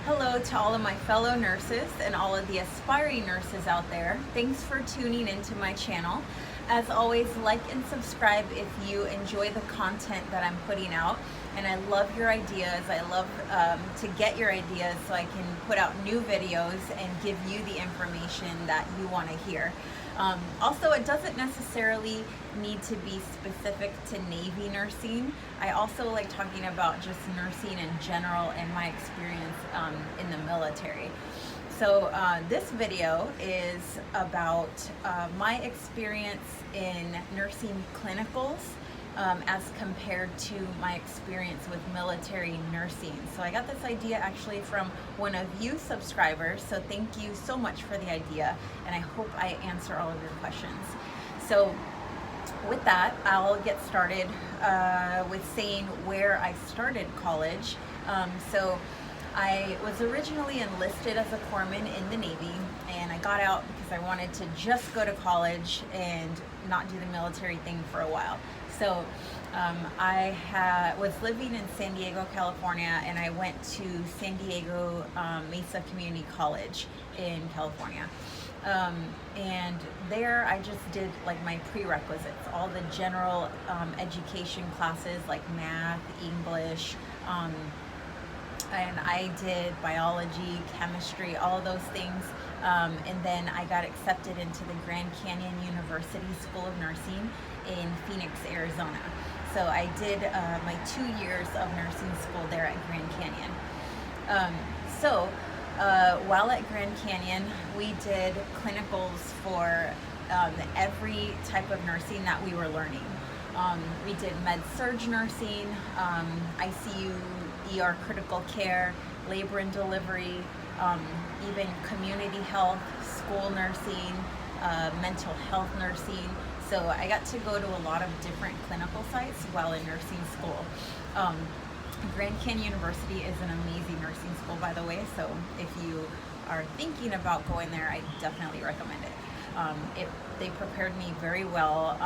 Hello to all of my fellow nurses and all of the aspiring nurses out there. Thanks for tuning into my channel. As always, like and subscribe if you enjoy the content that I'm putting out. And I love your ideas. I love to get your ideas so I can put out new videos and give you the information that you want to hear. Also, it doesn't necessarily need to be specific to Navy nursing. I also like talking about just nursing in general and my experience in the military. So this video is about my experience in nursing clinicals as compared to my experience with military nursing. So I got this idea actually from one of you subscribers, so thank you so much for the idea, and I hope I answer all of your questions. So with that, I'll get started with saying where I started college. So I was originally enlisted as a corpsman in the Navy, and I got out because I wanted to just go to college and not do the military thing for a while. So I was living in San Diego, California, and I went to San Diego Mesa Community College in California. And there I just did like my prerequisites, all the general education classes like math, English, and I did biology, chemistry, all of those things. And then I got accepted into the Grand Canyon University School of Nursing in Phoenix, Arizona. So I did my 2 years of nursing school there at Grand Canyon. While at Grand Canyon, we did clinicals for every type of nursing that we were learning. We did med-surg nursing, ICU, ER critical care, labor and delivery, even community health, school nursing, mental health nursing. So I got to go to a lot of different clinical sites while in nursing school. Grand Canyon University is an amazing nursing school, by the way, so if you are thinking about going there, I definitely recommend it. They prepared me very well.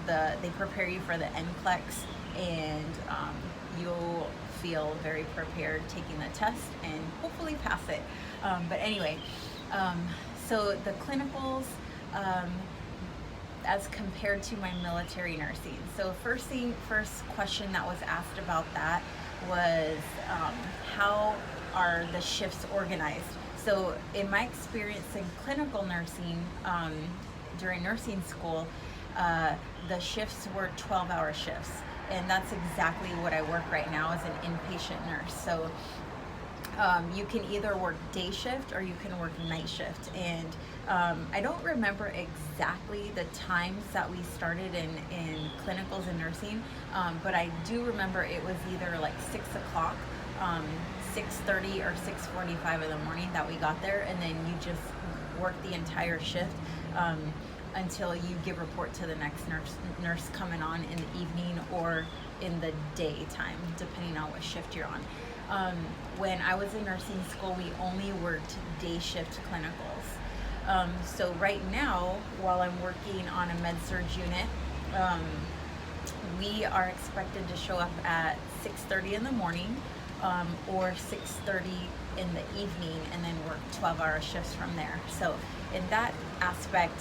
They prepare you for the NCLEX, and you'll feel very prepared taking the test and hopefully pass it. But anyway, so the clinicals, as compared to my military nursing. So first question that was asked about that was how are the shifts organized? So in my experience in clinical nursing, during nursing school, the shifts were 12-hour shifts. And that's exactly what I work right now as an inpatient nurse. So you can either work day shift or you can work night shift. And I don't remember exactly the times that we started in clinicals and nursing, but I do remember it was either like 6 o'clock, 6:30 or 6:45 in the morning that we got there, and then you just work the entire shift until you give report to the next nurse coming on in the evening or in the daytime, depending on what shift you're on. When I was in nursing school, we only worked day shift clinicals. So right now, while I'm working on a med-surg unit, we are expected to show up at 6:30 in the morning or 6:30 in the evening, and then work 12-hour shifts from there. So in that aspect,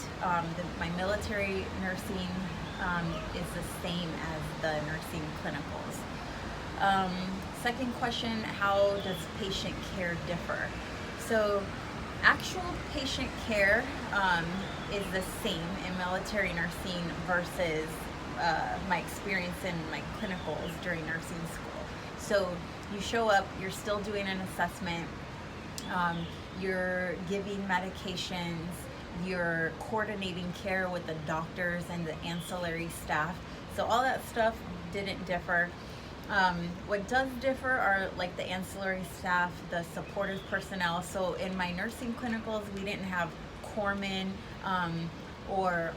my military nursing is the same as the nursing clinicals. Second question, how does patient care differ? So actual patient care is the same in military nursing versus my experience in my clinicals during nursing school. So you show up, you're still doing an assessment, you're giving medications, you're coordinating care with the doctors and the ancillary staff. So all that stuff didn't differ. What does differ are like the ancillary staff, the supportive personnel. So in my nursing clinicals, we didn't have corpsmen or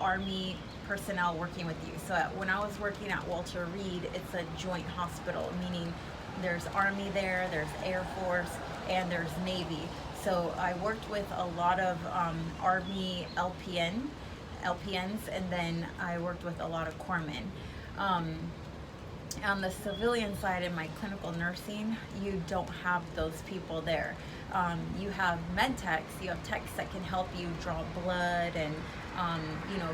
Army personnel working with you. So when I was working at Walter Reed, it's a joint hospital, meaning there's Army there, there's Air Force, and there's Navy. So I worked with a lot of Army LPNs, and then I worked with a lot of corpsmen. On the civilian side in my clinical nursing, you don't have those people there. You have med techs, you have techs that can help you draw blood and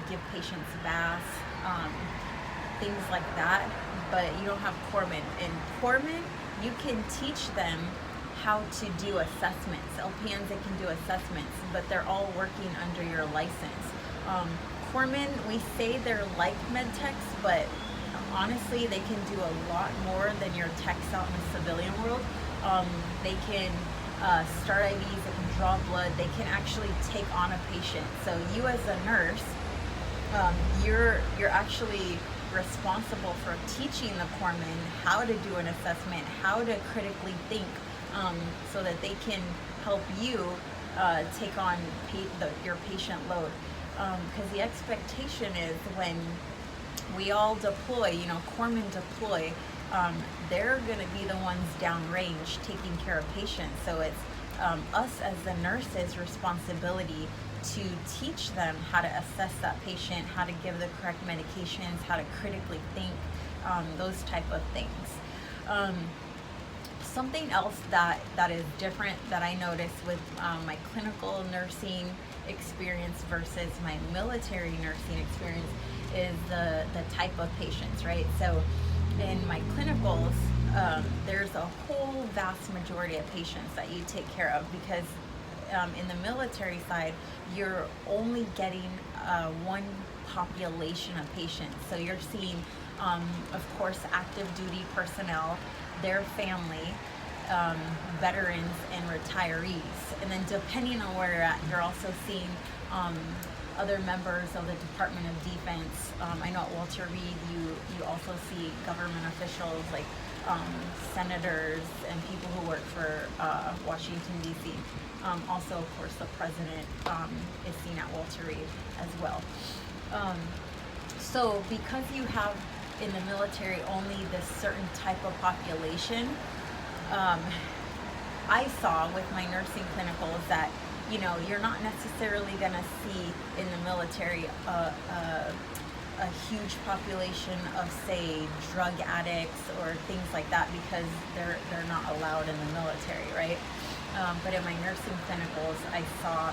give patients baths, things like that, but you don't have corpsmen. In corpsmen, you can teach them how to do assessments. LPNs, they can do assessments, but they're all working under your license. Corpsmen, we say they're like med techs, but honestly, they can do a lot more than your techs out in the civilian world. They can start IVs, they can draw blood, they can actually take on a patient. So you as a nurse, you're actually responsible for teaching the corpsmen how to do an assessment, how to critically think, so that they can help you take on your patient load. Because the expectation is when we all deploy, corpsmen deploy, they're going to be the ones downrange taking care of patients. So it's us as the nurses' responsibility to teach them how to assess that patient, how to give the correct medications, how to critically think, those type of things. Something else that is different that I noticed with my clinical nursing experience versus my military nursing experience is the type of patients, right? So in my clinicals, there's a whole vast majority of patients that you take care of, because in the military side, you're only getting one population of patients. So you're seeing, of course, active duty personnel, their family, veterans, and retirees. And then depending on where you're at, you're also seeing other members of the Department of Defense. I know at Walter Reed, you also see government officials like senators and people who work for Washington, D.C. Also, of course, the president is seen at Walter Reed as well. So because you have in the military only this certain type of population, I saw with my nursing clinicals that you're not necessarily going to see in the military a huge population of, say, drug addicts or things like that, because they're not allowed in the military, right? But in my nursing clinicals, I saw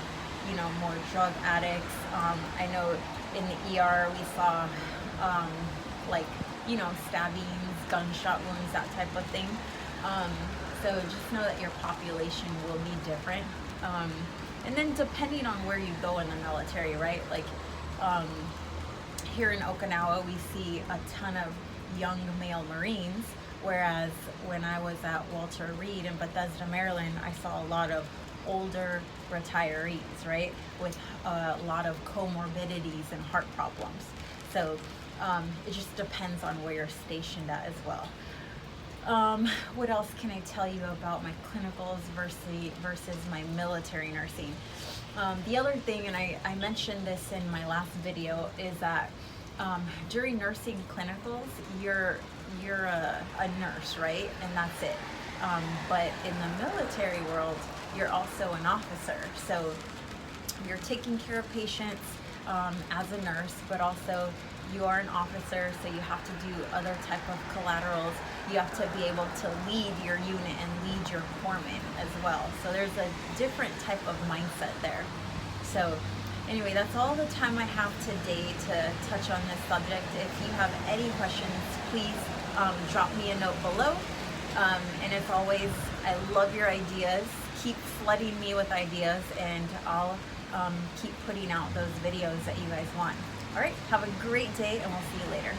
more drug addicts. I know in the ER we saw stabbings, gunshot wounds, that type of thing. So just know that your population will be different. And then depending on where you go in the military, right? Like here in Okinawa, we see a ton of young male Marines, whereas when I was at Walter Reed in Bethesda, Maryland, I saw a lot of older retirees, right? With a lot of comorbidities and heart problems. So it just depends on where you're stationed at as well. What else can I tell you about my clinicals versus my military nursing? The other thing, and I mentioned this in my last video, is that during nursing clinicals, you're a nurse, right? And that's it. But in the military world, you're also an officer. So you're taking care of patients as a nurse, but also you are an officer, so you have to do other type of collaterals. You have to be able to lead your unit and lead your corpsmen as well. So there's a different type of mindset there. So anyway, that's all the time I have today to touch on this subject. If you have any questions, please drop me a note below. And as always, I love your ideas. Keep flooding me with ideas, and I'll keep putting out those videos that you guys want. All right, have a great day, and we'll see you later.